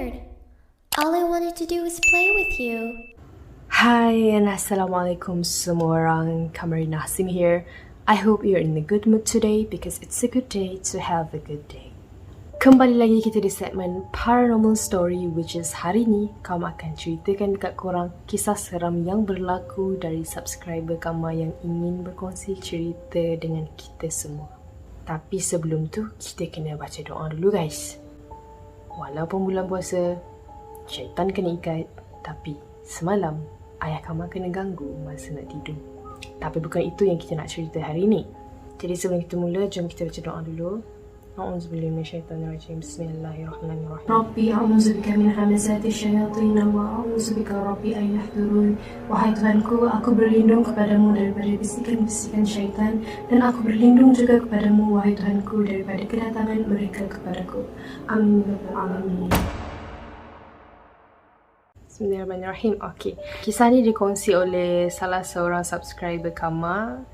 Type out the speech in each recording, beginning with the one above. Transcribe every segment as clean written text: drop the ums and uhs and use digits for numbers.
scared. All I wanted to do was play with you. Hai and Assalamualaikum semua orang, Kamarina Hasim here. I hope you're in a good mood today because it's a good day to have a good day. Kembali lagi kita di segmen Paranormal Story, which is hari ni Kam akan ceritakan dekat korang kisah seram yang berlaku dari subscriber Kama yang ingin berkongsi cerita dengan kita semua. Tapi sebelum tu, kita kena baca doa dulu guys. Walaupun bulan puasa, syaitan kena ikat, tapi semalam ayah Kama kena ganggu masa nak tidur. Tapi bukan itu yang kita nak cerita hari ni. Jadi sebelum kita mula, jom kita baca doa dulu. A'udzubillahi minasyaitonirrajim. Bismillahirrahmanirrahim. Rabbi a'udzubika min hamazati syayatin wa a'udzubika rabbi an yahdurun. Wahai Tuhanku, aku berlindung kepadamu daripada bisikan-bisikan syaitan, dan aku berlindung juga kepadamu wahai Tuhanku daripada kedatangan mereka kepadaku. Amin ya rabbal alamin. Bismillahirrahmanirrahim. Okey. Kisah ni dikongsi oleh salah seorang subscriber Kama,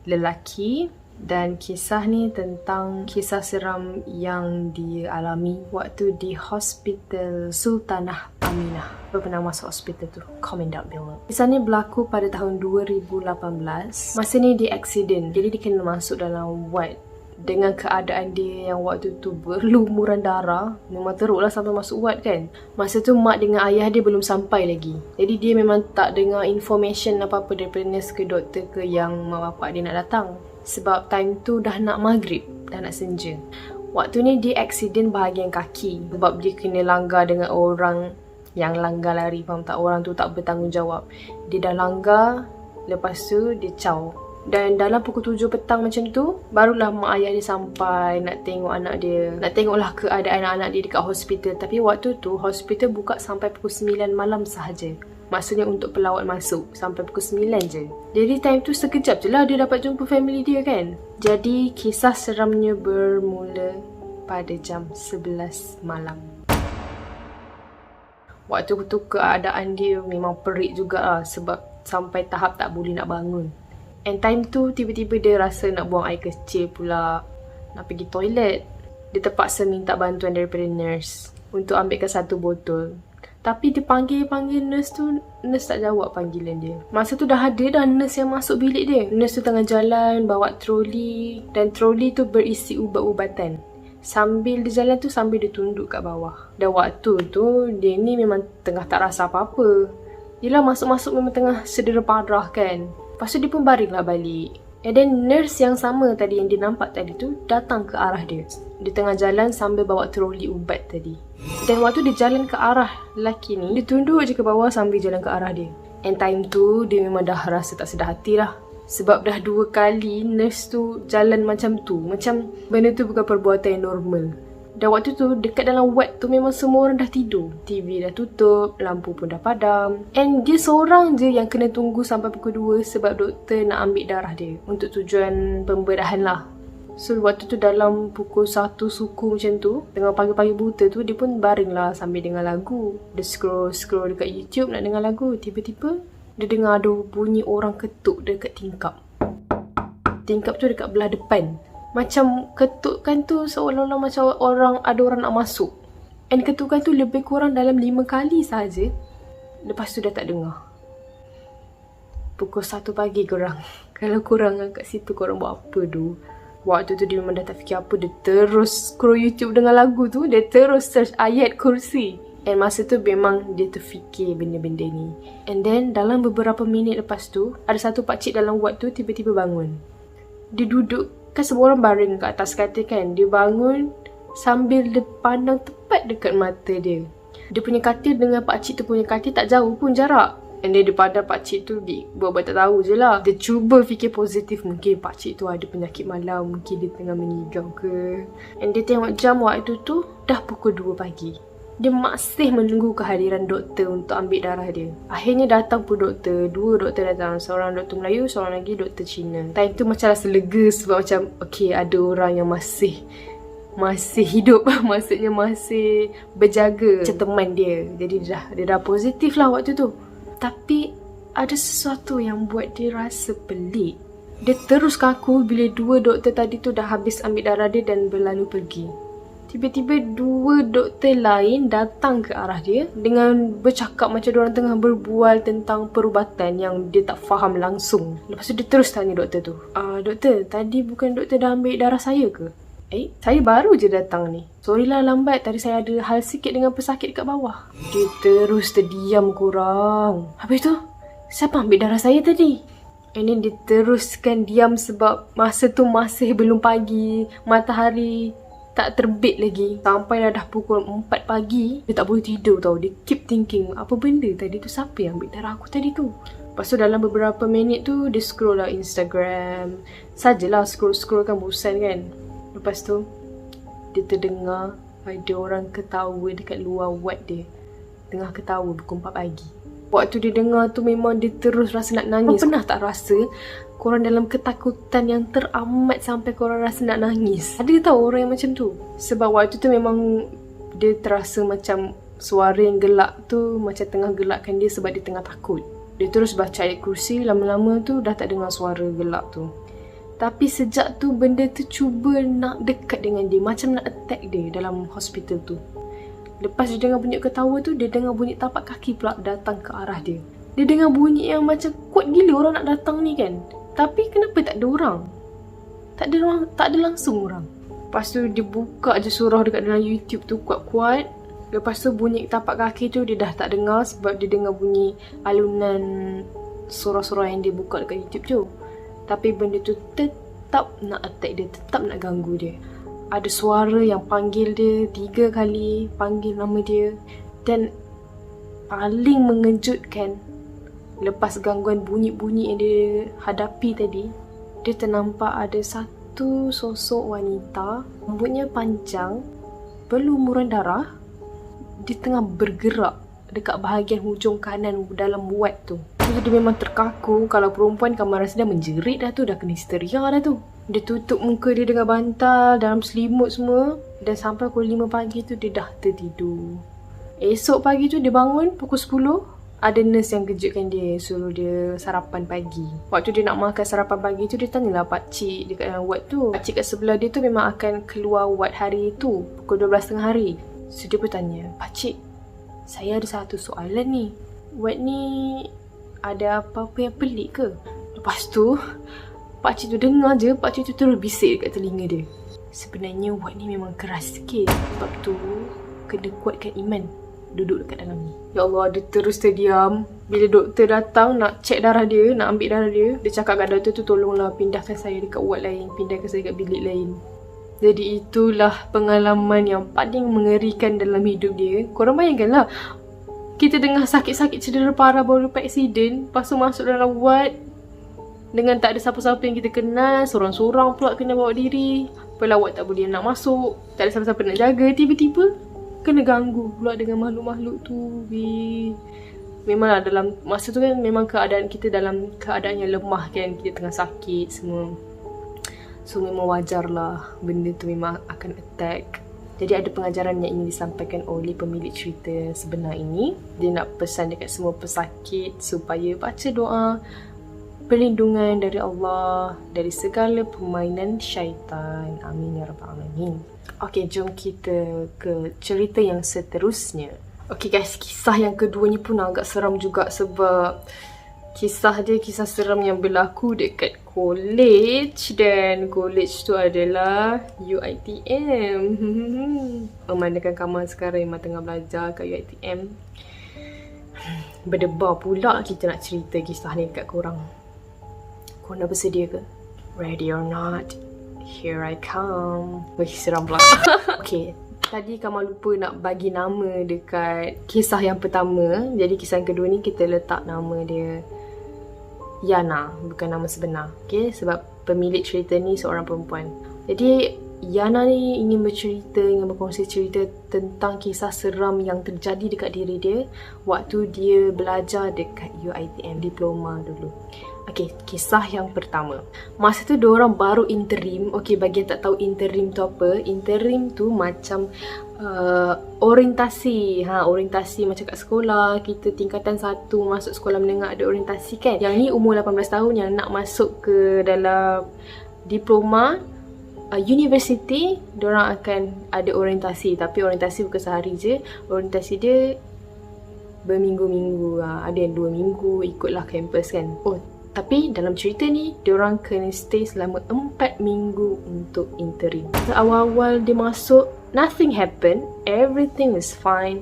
lelaki. Dan kisah ni tentang kisah seram yang dialami waktu di Hospital Sultanah Aminah. Siapa pernah masuk hospital tu? Comment down below. Kisah ni berlaku pada tahun 2018. Masa ni dia accident, jadi dia kena masuk dalam ward. Dengan keadaan dia yang waktu tu berlumuran darah, memang teruklah sampai masuk ward kan. Masa tu mak dengan ayah dia belum sampai lagi. Jadi dia memang tak dengar information apa-apa daripada nurse ke doktor ke yang mak bapak dia nak datang. Sebab time tu dah nak maghrib, dah nak senja. Waktu ni dia accident bahagian kaki. Sebab dia kena langgar dengan orang yang langgar lari, faham tak? Orang tu tak bertanggungjawab. Dia dah langgar, lepas tu dia caw. Dan dalam pukul 7 petang macam tu, barulah mak ayah dia sampai nak tengok anak dia. Nak tengoklah keadaan anak dia dekat hospital. Tapi waktu tu, hospital buka sampai pukul 9 malam sahaja. Maksudnya untuk pelawat masuk sampai pukul 9 je. Jadi time tu sekejap je lah dia dapat jumpa family dia kan. Jadi kisah seramnya bermula pada jam 11 malam. Waktu tu keadaan dia memang perik jugalah sebab sampai tahap tak boleh nak bangun. And time tu tiba-tiba dia rasa nak buang air kecil pula, nak pergi toilet. Dia terpaksa minta bantuan daripada nurse untuk ambilkan satu botol. Tapi dia panggil nurse tu, nurse tak jawab panggilan dia. Masa tu dah ada dah nurse yang masuk bilik dia. Nurse tu tengah jalan bawa troli, dan troli tu berisi ubat-ubatan. Sambil dia jalan tu, sambil dia tunduk kat bawah. Dan waktu tu dia ni memang tengah tak rasa apa-apa. Yelah, masuk-masuk memang tengah sedera parah kan. Lepas tu dia pun baringlah balik. And then nurse yang sama tadi yang dia nampak tadi tu datang ke arah dia. Dia tengah jalan sambil bawa troli ubat tadi. Dan waktu dia jalan ke arah lelaki ni, dia tunduk je ke bawah sambil jalan ke arah dia. And time tu dia memang dah rasa tak sedar hati lah. Sebab dah 2 kali nurse tu jalan macam tu. Macam benda tu bukan perbuatan yang normal. Dan waktu tu dekat dalam ward tu memang semua orang dah tidur. TV dah tutup, lampu pun dah padam. And dia seorang je yang kena tunggu sampai pukul 2 sebab doktor nak ambil darah dia untuk tujuan pembedahan lah. So waktu tu dalam pukul 1 suku macam tu, tengah pagi-pagi buta tu, dia pun baring lah sambil dengar lagu. Dia scroll dekat YouTube nak dengar lagu. Tiba-tiba dia dengar ada bunyi orang ketuk dekat tingkap. Tingkap tu dekat belah depan. Macam ketukan tu seolah-olah macam ada orang nak masuk. And ketukan tu lebih kurang dalam 5 kali saja. Lepas tu dah tak dengar. Pukul 1 pagi korang. Kalau korang kat situ korang buat apa tu? Waktu tu dia memang dah tak fikir apa. Dia terus scroll YouTube dengan lagu tu. Dia terus search ayat kursi. And masa tu memang dia terfikir benda-benda ni. And then dalam beberapa minit lepas tu, ada satu pakcik dalam ward tu tiba-tiba bangun. Dia duduk. Kan semua orang baring kat atas katil kan. Dia bangun sambil dia pandang tepat dekat mata dia. Dia punya katil dengan pakcik tu punya katil tak jauh pun jarak. And then dia pandang pakcik tu buat-buat tak tahu je lah. Dia cuba fikir positif. Mungkin pakcik tu ada penyakit malam. Mungkin dia tengah mengigau ke. And dia tengok jam waktu tu dah pukul 2 pagi. Dia masih menunggu kehadiran doktor untuk ambil darah dia. Akhirnya datang pun doktor. 2 doktor datang. Seorang doktor Melayu, seorang lagi doktor Cina. Time tu macam rasa lega sebab macam okay, ada orang yang masih hidup. Maksudnya masih berjaga macam teman dia. Jadi dia dah positif lah waktu tu. Tapi ada sesuatu yang buat dia rasa pelik. Dia terus kaku bila 2 doktor tadi tu dah habis ambil darah dia dan berlalu pergi. Tiba-tiba dua doktor lain datang ke arah dia dengan bercakap macam diorang tengah berbual tentang perubatan yang dia tak faham langsung. Lepas tu dia terus tanya doktor tu, doktor, tadi bukan doktor dah ambil darah saya ke? Saya baru je datang ni. Sorry lah lambat, tadi saya ada hal sikit dengan pesakit dekat bawah. Dia terus terdiam korang. Habis tu, siapa ambil darah saya tadi? And then dia teruskan diam sebab masa tu masih belum pagi, matahari tak terbit lagi. Sampai dah pukul 4 pagi, dia tak boleh tidur tau. Dia keep thinking, apa benda tadi tu, siapa yang ambil darah aku tadi tu? Lepas tu dalam beberapa minit tu, dia scroll lah Instagram. Sajalah scroll-scroll kan, bosan kan. Lepas tu, dia terdengar ada orang ketawa dekat luar ward dia. Tengah ketawa pukul 4 pagi. Waktu dia dengar tu memang dia terus rasa nak nangis. Kau pernah tak rasa korang dalam ketakutan yang teramat sampai korang rasa nak nangis? Ada tahu orang yang macam tu? Sebab waktu tu memang dia terasa macam suara yang gelak tu macam tengah gelakkan dia sebab dia tengah takut. Dia terus baca ayat kursi, lama-lama tu dah tak dengar suara gelak tu. Tapi sejak tu benda tu cuba nak dekat dengan dia, macam nak attack dia dalam hospital tu. Lepas dia dengar bunyi ketawa tu, dia dengar bunyi tapak kaki pula datang ke arah dia. Dia dengar bunyi yang macam kuat gila orang nak datang ni kan. Tapi kenapa tak ada orang? Tak ada langsung orang. Lepas tu dia buka je surah dekat dalam YouTube tu kuat-kuat. Lepas tu bunyi tapak kaki tu dia dah tak dengar sebab dia dengar bunyi alunan surah-surah yang dia buka dekat YouTube tu. Tapi benda tu tetap nak attack dia, tetap nak ganggu dia. Ada suara yang panggil dia 3 kali, panggil nama dia. Dan paling mengejutkan, lepas gangguan bunyi-bunyi yang dia hadapi tadi, dia ternampak ada satu sosok wanita, rambutnya panjang, berlumuran darah. Dia tengah bergerak dekat bahagian hujung kanan dalam ward tu. Dia memang terkaku. Kalau perempuan kamar rasa dah menjerit dah tu, dah kena histeria dah tu. Dia tutup muka dia dengan bantal, dalam selimut semua. Dan sampai pukul 5 pagi tu dia dah tertidur. Esok pagi tu dia bangun pukul 10. Ada nurse yang kejutkan dia, suruh dia sarapan pagi. Waktu dia nak makan sarapan pagi tu, dia tanyalah pakcik dekat dalam ward tu. Pakcik kat sebelah dia tu memang akan keluar ward hari tu, pukul 12.30 hari. So dia pun tanya, pakcik, saya ada satu soalan ni. Ward ni ada apa-apa yang pelik ke? Lepas tu, pakcik tu dengar je, pakcik tu terus bisik dekat telinga dia. Sebenarnya wad ni memang keras sikit. Sebab tu, kena kuatkan iman duduk dekat dalam ni. Ya Allah, dia terus terdiam. Bila doktor datang nak cek darah dia, nak ambil darah dia, dia cakap kat doktor tu, tolonglah pindahkan saya dekat wad lain, pindahkan saya dekat bilik lain. Jadi itulah pengalaman yang paling mengerikan dalam hidup dia. Korang bayangkanlah, kita tengah sakit-sakit cedera parah baru lepas aksiden, lepas tu masuk dalam ward dengan tak ada siapa-siapa yang kita kenal, sorang-sorang pula kena bawa diri. Pelawat tak boleh nak masuk, tak ada siapa-siapa nak jaga, tiba-tiba kena ganggu pula dengan makhluk-makhluk tu. Memanglah dalam masa tu kan memang keadaan kita dalam keadaan yang lemah kan, kita tengah sakit semua. So memang wajar lah benda tu memang akan attack. Jadi ada pengajaran yang ingin disampaikan oleh pemilik cerita sebenar ini. Dia nak pesan dekat semua pesakit supaya baca doa perlindungan dari Allah dari segala permainan syaitan. Amin ya rabbal alamin. Okey, jom kita ke cerita yang seterusnya. Okey guys, kisah yang kedua ni pun agak seram juga sebab kisah dia kisah seram yang berlaku dekat college, dan college tu adalah UiTM. Memandangkan Kamal sekarang memang tengah belajar kat UiTM, berdebar pula kita nak cerita kisah ni dekat korang. Korang dah bersedia ke? Ready or not, here I come. Wih, seram pula. Okay, tadi Kamal lupa nak bagi nama dekat kisah yang pertama. Jadi kisah yang kedua ni kita letak nama dia Yana, bukan nama sebenar. Okay, sebab pemilik cerita ni seorang perempuan. Jadi Yana ni ingin bercerita, ingin berkongsi cerita tentang kisah seram yang terjadi dekat diri dia waktu dia belajar dekat UiTM, diploma dulu. Okay, kisah yang pertama. Masa tu diorang baru interim. Okay, bagi yang tak tahu interim tu apa, interim tu macam orientasi. Orientasi macam kat sekolah, kita tingkatan 1 masuk sekolah menengah ada orientasi kan. Yang ni umur 18 tahun yang nak masuk ke dalam diploma, university, diorang akan ada orientasi. Tapi orientasi bukan sehari je. Orientasi dia berminggu-minggu. Ada yang 2 minggu ikutlah campus kan. Oh, tapi dalam cerita ni, diorang kena stay selama 4 minggu untuk interim. Awal-awal dia masuk, nothing happen. Everything is fine.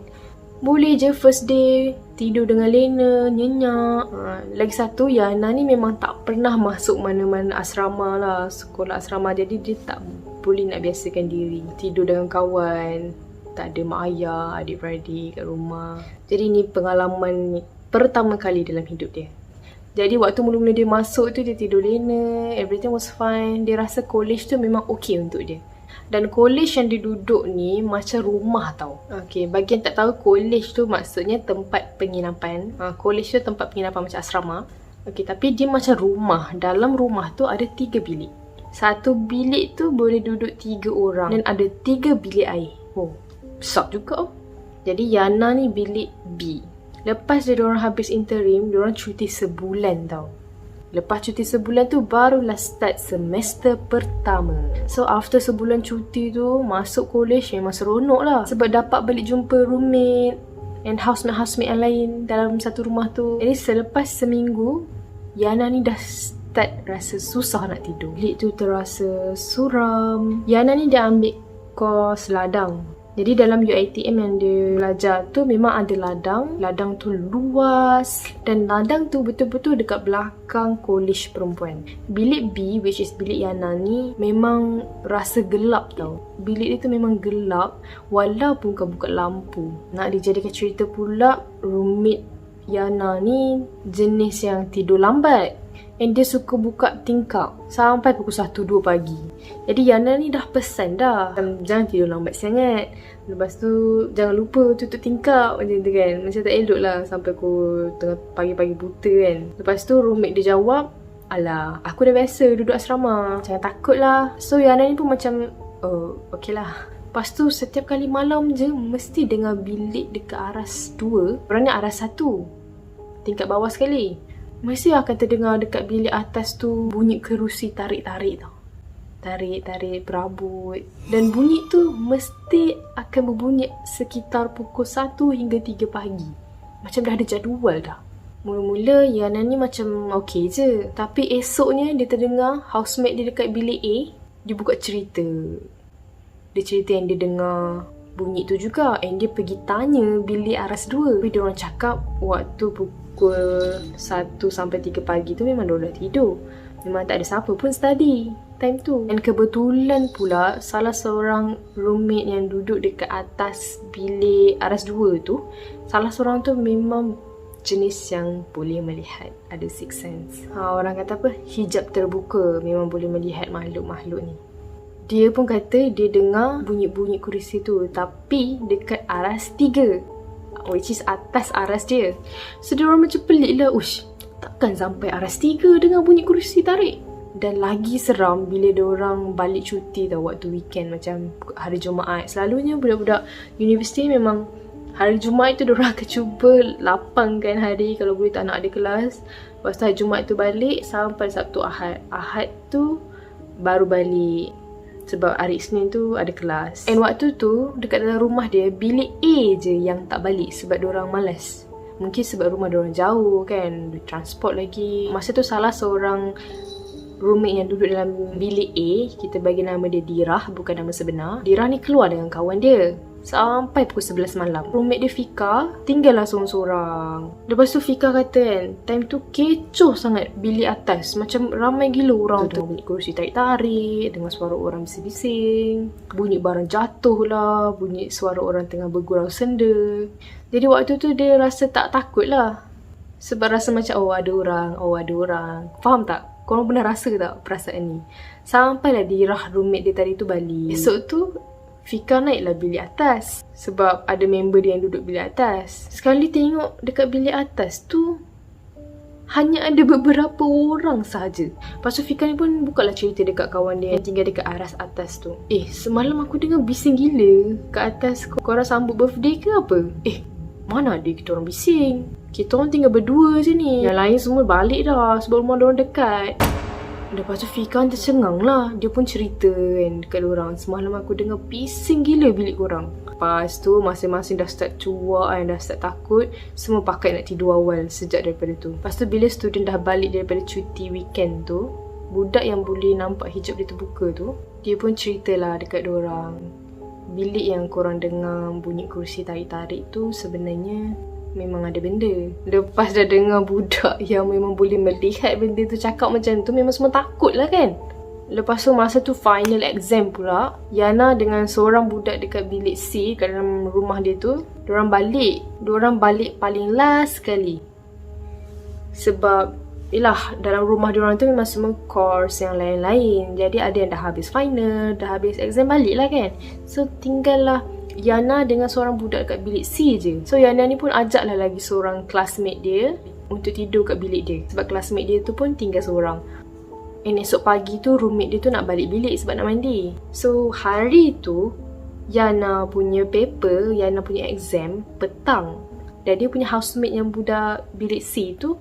Boleh je first day tidur dengan lena, nyenyak. Lagi satu, Yana ni memang tak pernah masuk mana-mana asrama lah, sekolah asrama. Jadi dia tak boleh nak biasakan diri. Tidur dengan kawan, tak ada mak ayah, adik-beradik kat rumah. Jadi ni pengalaman pertama kali dalam hidup dia. Jadi waktu mula-mula dia masuk tu, dia tidur lena, everything was fine. Dia rasa college tu memang okay untuk dia. Dan college yang dia duduk ni macam rumah tau. Okay, bagi yang tak tahu, college tu maksudnya tempat penginapan. College tu tempat penginapan macam asrama. Okay, tapi dia macam rumah. Dalam rumah tu ada 3 bilik. Satu bilik tu boleh duduk 3 orang. Dan ada 3 bilik air. Oh, besar juga. Jadi Yana ni bilik B. Lepas diorang habis interim, diorang cuti sebulan tau. Lepas cuti sebulan tu, barulah start semester pertama. So, after sebulan cuti tu, masuk college memang seronok lah. Sebab dapat balik jumpa roommate and housemate yang lain dalam satu rumah tu. Jadi, selepas seminggu, Yana ni dah start rasa susah nak tidur. Bilik tu terasa suram. Yana ni dia ambil course ladang. Jadi dalam UiTM yang dia belajar tu memang ada ladang. Ladang tu luas. Dan ladang tu betul-betul dekat belakang college perempuan. Bilik B, which is bilik Yana ni, memang rasa gelap tau. Bilik dia tu memang gelap walaupun kau buka lampu. Nak dijadikan cerita pula, roommate Yana ni jenis yang tidur lambat. And dia suka buka tingkap sampai pukul 1-2 pagi. Jadi Yana ni dah pesan dah, jangan tidur lambat sangat. Lepas tu jangan lupa tutup tingkap macam tu kan. Macam tak elok lah sampai pukul tengah pagi-pagi buta kan. Lepas tu roommate dia jawab, alah, aku dah biasa duduk asrama, jangan takut lah. So Yana ni pun macam, oh okey lah. Lepas tu setiap kali malam je mesti dengar bilik dekat aras 2. Orangnya aras 1, tingkat bawah sekali. Mesti akan terdengar dekat bilik atas tu bunyi kerusi tarik-tarik tau. Tarik-tarik berabut. Dan bunyi tu mesti akan berbunyi sekitar pukul 1 hingga 3 pagi. Macam dah ada jadual dah. Mula-mula Yana ni macam okey je. Tapi esoknya dia terdengar housemate dia dekat bilik A, dia buka cerita. Dia cerita yang dia dengar bunyi tu juga. And dia pergi tanya bilik aras 2. Tapi dia orang cakap waktu pukul 1 sampai 3 pagi tu memang diorang dah tidur. Memang tak ada siapa pun study time tu. Dan kebetulan pula salah seorang roommate yang duduk dekat atas bilik aras 2 tu, salah seorang tu memang jenis yang boleh melihat, ada sixth sense. Orang kata apa? Hijab terbuka, memang boleh melihat makhluk-makhluk ni. Dia pun kata dia dengar bunyi-bunyi kerusi tu, tapi dekat aras 3, which is atas aras dia. So dia orang macam pelik lah, ush, takkan sampai aras 3 dengar bunyi kerusi tarik. Dan lagi seram bila dia orang balik cuti tau, waktu weekend macam hari Jumaat. Selalunya budak-budak universiti memang hari Jumaat tu dia orang akan cuba lapangkan hari kalau boleh tak nak ada kelas. Lepas tu hari Jumaat tu balik sampai Sabtu Ahad. Ahad tu baru balik. Sebab hari Isnin tu ada kelas. And waktu tu dekat dalam rumah dia, bilik A je yang tak balik sebab diorang malas. Mungkin sebab rumah diorang jauh kan, transport lagi. Masa tu salah seorang roommate yang duduk dalam bilik A, kita bagi nama dia Dirah, bukan nama sebenar. Dirah ni keluar dengan kawan dia sampai pukul 11 malam. Roommate dia Fika tinggal lah seorang-seorang. Lepas tu Fika kata kan, time tu kecoh sangat bilik atas. Macam ramai gila orang tu. Bunyi kerusi tarik-tarik, dengar suara orang bising-bising, bunyi barang jatuh lah, bunyi suara orang tengah bergurau senda. Jadi waktu tu dia rasa tak takut lah. Sebab rasa macam oh ada orang. Faham tak? Korang pernah rasa tak perasaan ni? Sampailah Dirah roommate dia tadi tu balik. Esok tu Fika naiklah bilik atas sebab ada member dia yang duduk bilik atas. Sekali tengok dekat bilik atas tu hanya ada beberapa orang sahaja. Lepas tu Fika ni pun bukalah cerita dekat kawan dia yang tinggal dekat aras atas tu. Semalam aku dengar bising gila kat atas. Korang sambut birthday ke apa? Mana ada kita orang bising. Kita orang tinggal berdua je ni. Yang lain semua balik dah sebab rumah diorang dekat. Lepas tu Fika tercengang lah. Dia pun cerita kan dekat diorang, semalam aku dengar bising gila bilik korang. Lepas tu masing-masing dah start cuak kan, dah start takut. Semua pakai nak tidur awal sejak daripada tu. Lepas tu bila student dah balik daripada cuti weekend tu, budak yang boleh nampak hijab dia terbuka tu, dia pun ceritalah dekat diorang, bilik yang korang dengar bunyi kerusi tarik-tarik tu sebenarnya memang ada benda. Lepas dah dengar budak yang memang boleh melihat benda tu cakap macam tu, memang semua takut lah kan. Lepas tu masa tu final exam pula, Yana dengan seorang budak dekat bilik C kat dalam rumah dia tu, diorang balik paling last sekali. Sebab yelah, dalam rumah diorang tu memang semua course yang lain-lain. Jadi ada yang dah habis final, dah habis exam, balik lah kan. So tinggal lah Yana dengan seorang budak kat bilik C je. So Yana ni pun ajak lah lagi seorang classmate dia untuk tidur kat bilik dia. Sebab classmate dia tu pun tinggal seorang. And esok pagi tu roommate dia tu nak balik bilik sebab nak mandi. So hari tu Yana punya paper, Yana punya exam petang. Dan dia punya housemate yang budak bilik C tu,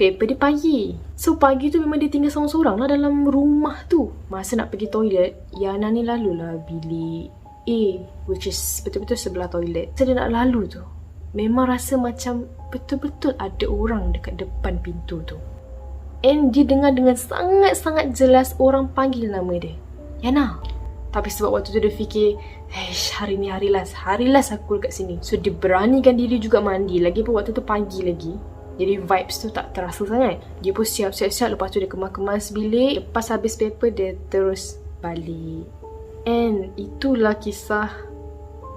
paper dia pagi. So pagi tu memang dia tinggal seorang-seorang lah dalam rumah tu. Masa nak pergi toilet, Yana ni lalulah bilik A, which is betul-betul sebelah toilet. So dia nak lalu tu, memang rasa macam betul-betul ada orang dekat depan pintu tu. And dia dengar dengan sangat-sangat jelas orang panggil nama dia, Yana. Tapi sebab waktu tu dia fikir, hari ni hari last aku kat sini. So dia beranikan diri juga mandi. Lagi pun waktu tu pagi lagi, jadi vibes tu tak terasa sangat. Dia pun siap-siap. Lepas tu dia kemas-kemas bilik. Lepas habis paper dia terus balik. And itulah kisah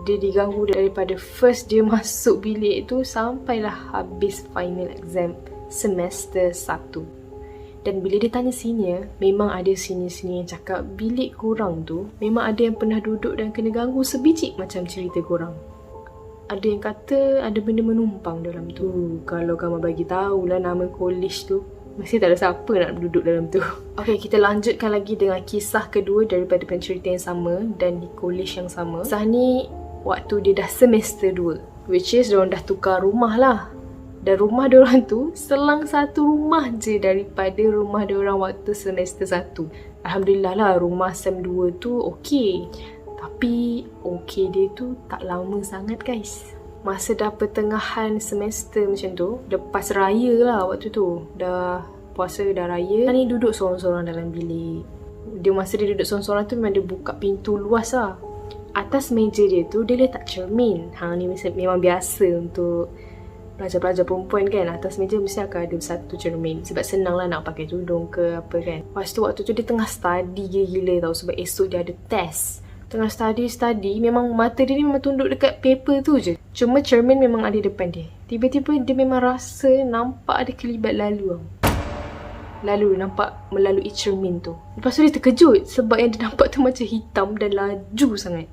dia diganggu daripada first dia masuk bilik tu sampailah habis final exam semester 1. Dan bila dia tanya senior, memang ada senior-senior yang cakap bilik korang tu memang ada yang pernah duduk dan kena ganggu sebiji macam cerita korang. Ada yang kata ada benda menumpang dalam tu. Kalau kamu bagi tahulah nama college tu, mesti tak ada siapa nak duduk dalam tu. Okay, kita lanjutkan lagi dengan kisah kedua daripada pencerita yang sama dan di college yang sama. Kisah ni waktu dia dah semester 2, which is diorang dah tukar rumah lah. Dan rumah diorang tu selang satu rumah je daripada rumah diorang waktu semester 1. Alhamdulillah lah, rumah sem 2 tu okey. Tapi okey dia tu tak lama sangat guys. Masa dah pertengahan semester macam tu, lepas raya lah waktu tu, dah puasa dah raya, ni duduk seorang-seorang dalam bilik. Masa dia duduk seorang-seorang tu memang dia buka pintu luas lah. Atas meja dia tu dia letak cermin. Ni memang biasa untuk pelajar-pelajar perempuan kan. Atas meja mesti akan ada satu cermin. Sebab senang lah nak pakai tudung ke apa kan. Lepas tu waktu tu dia tengah study gila-gila tau. Sebab esok dia ada test. Tengah study, memang mata dia ni memang tunduk dekat paper tu je. Cuma cermin memang ada depan dia. Tiba-tiba dia memang rasa nampak ada kelibat lalu tau. Lalu nampak melalui cermin tu. Lepas tu dia terkejut sebab yang dia nampak tu macam hitam dan laju sangat.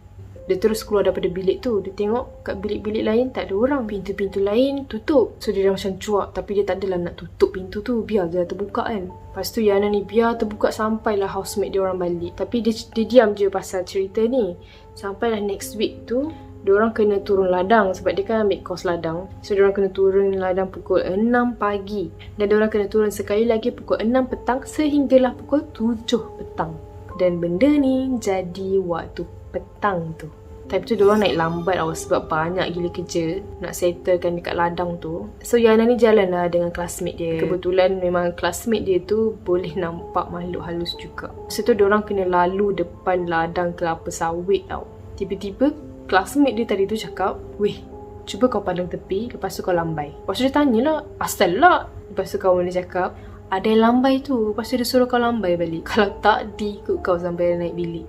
Dia terus keluar daripada bilik tu. Dia tengok kat bilik-bilik lain tak ada orang. Pintu-pintu lain tutup. So dia dah macam cuak. Tapi dia tak adalah nak tutup pintu tu. Biar je terbuka kan. Lepas tu Yana ni biar terbuka sampailah housemate dia orang balik. Tapi dia diam je pasal cerita ni. Sampailah next week tu, diorang kena turun ladang. Sebab dia kan ambil kos ladang. So diorang kena turun ladang pukul 6 pagi. Dan diorang kena turun sekali lagi pukul 6 petang. Sehinggalah pukul 7 petang. Dan benda ni jadi waktu petang tu. Tapi tu diorang naik lambat tau sebab banyak gila kerja nak settlekan dekat ladang tu. So Yana ni jalan lah dengan classmate dia. Kebetulan memang classmate dia tu boleh nampak makhluk halus juga. So tu diorang kena lalu depan ladang kelapa sawit tau. Tiba-tiba classmate dia tadi tu cakap, "Weh, cuba kau pandang tepi, lepas tu kau lambai." Lepas tu dia tanyalah, "Asal lah?" Lepas tu kawan dia cakap, "Ada yang lambai tu." Lepas tu dia suruh kau lambai balik. Kalau tak, diikut kau sampai naik bilik.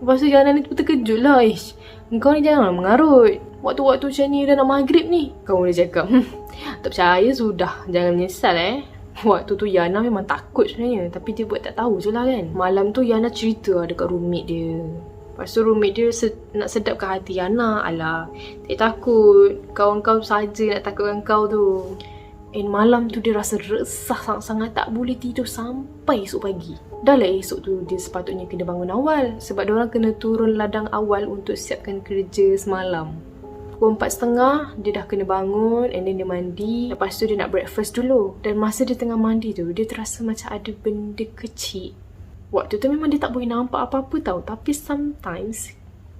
Lepas tu Yana ni terkejut lah. Kau ni janganlah mengarut. Waktu-waktu macam ni dah nak maghrib ni. Kawan dia cakap, tak percaya sudah. Jangan menyesal Waktu tu Yana memang takut sebenarnya. Tapi dia buat tak tahu je lah kan. Malam tu Yana cerita lah dekat roommate dia. Lepas tu roommate dia nak sedapkan hati Yana. Alah, tak takut. Kawan kau saja nak takutkan kau tu. And malam tu dia rasa resah sangat-sangat, tak boleh tidur sampai esok pagi. Dah lah esok tu dia sepatutnya kena bangun awal sebab diorang kena turun ladang awal untuk siapkan kerja semalam. pukul 4.30 dia dah kena bangun and then dia mandi. Lepas tu dia nak breakfast dulu. Dan masa dia tengah mandi tu, dia terasa macam ada benda kecil. Waktu tu memang dia tak boleh nampak apa-apa tau. Tapi sometimes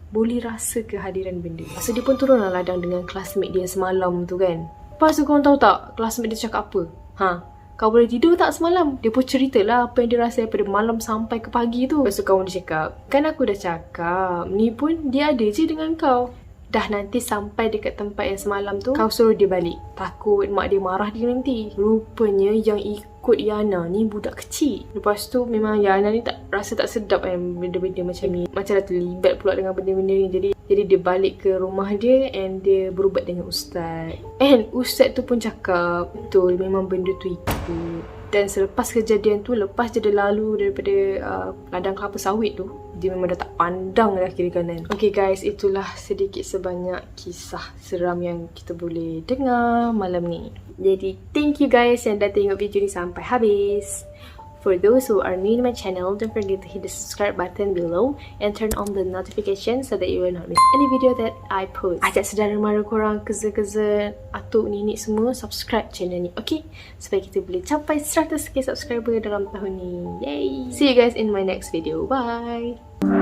boleh rasa kehadiran benda. Masa dia pun turun lah ladang dengan classmate dia semalam tu kan. Lepas tu korang tahu tak classmate dia cakap apa? Kau boleh tidur tak semalam? Dia pun ceritalah apa yang dia rasa daripada malam sampai ke pagi tu. Lepas tu kawan dia cakap, kan aku dah cakap, ni pun dia ada je dengan kau. Dah nanti sampai dekat tempat yang semalam tu, kau suruh dia balik. Takut mak dia marah dia nanti. Rupanya yang ikut Yana ni budak kecil. Lepas tu memang Yana ni rasa tak sedap kan benda-benda macam ni. Macam dah terlibat pula dengan benda-benda ni. Jadi dia balik ke rumah dia and dia berubat dengan ustaz. And ustaz tu pun cakap, betul memang benda tu ikut. Dan selepas kejadian tu, lepas dia dah lalu daripada ladang kelapa sawit tu, dia memang dah tak pandang dah kiri kanan. Okay guys, itulah sedikit sebanyak kisah seram yang kita boleh dengar malam ni. Jadi thank you guys yang dah tengok video ni sampai habis. For those who are new to my channel, don't forget to hit the subscribe button below and turn on the notification so that you will not miss any video that I post. Ajak saudara mara korang, keza-keza, atuk, nenek semua subscribe channel ni, okay? Supaya kita boleh capai 100k subscriber dalam tahun ni. Yay! See you guys in my next video. Bye!